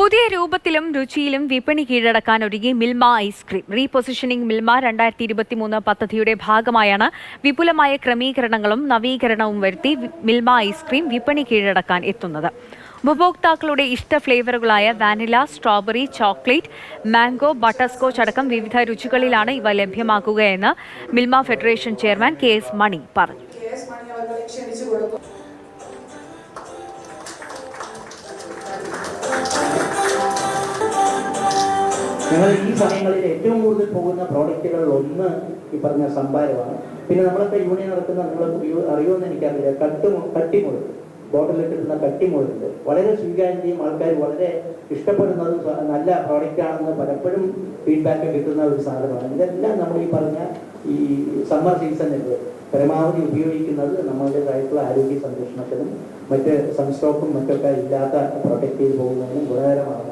പുതിയ രൂപത്തിലും രുചിയിലും വിപണി കീഴടക്കാൻ ഒരുങ്ങി മിൽമ ഐസ്ക്രീം. റീപൊസിഷനിംഗ് മിൽമ 2023 പദ്ധതിയുടെ ഭാഗമായാണ് വിപുലമായ ക്രമീകരണങ്ങളും നവീകരണവും വരുത്തി മിൽമ ഐസ്ക്രീം വിപണി കീഴടക്കാൻ എത്തുന്നത്. ഉപഭോക്താക്കളുടെ ഇഷ്ട ഫ്ലേവറുകളായ vanilla, strawberry, chocolate, mango, butterscotch അടക്കം വിവിധ രുചികളിലാണ് ഇവ ലഭ്യമാക്കുകയെന്ന് Milma federation chairman KS Mani പറഞ്ഞു. ഞങ്ങൾ ഈ സമയങ്ങളിൽ ഏറ്റവും കൂടുതൽ പോകുന്ന പ്രോഡക്റ്റുകളിൽ ഒന്ന് ഈ പറഞ്ഞ സംഭാരമാണ്. പിന്നെ നമ്മളൊക്കെ യൂണിയൻ നടത്തുന്ന നിങ്ങൾ അറിയുമെന്ന് എനിക്കറിയില്ല, കട്ടിമുളക്, ബോട്ടിലിൽ കിട്ടുന്ന കട്ടിമുളകുണ്ട്. വളരെ സ്വീകാര്യതയും ആൾക്കാർ വളരെ ഇഷ്ടപ്പെടുന്നതും നല്ല പ്രോഡക്റ്റ് ആണെന്ന് പലപ്പോഴും ഫീഡ്ബാക്ക് കിട്ടുന്ന ഒരു സാധനമാണ്. ഇതെല്ലാം നമ്മൾ ഈ പറഞ്ഞ ഈ സമ്മർ സീസണിൽ പരമാവധി ഉപയോഗിക്കുന്നത് നമ്മളുടേതായിട്ടുള്ള ആരോഗ്യ സംരക്ഷണത്തിനും മറ്റ് സൺസ്ട്രോക്കും മറ്റൊക്കെ ഇല്ലാത്ത പ്രൊട്ടക്ട് ചെയ്ത് പോകുന്നതിനും ഗുണകരമാണ്.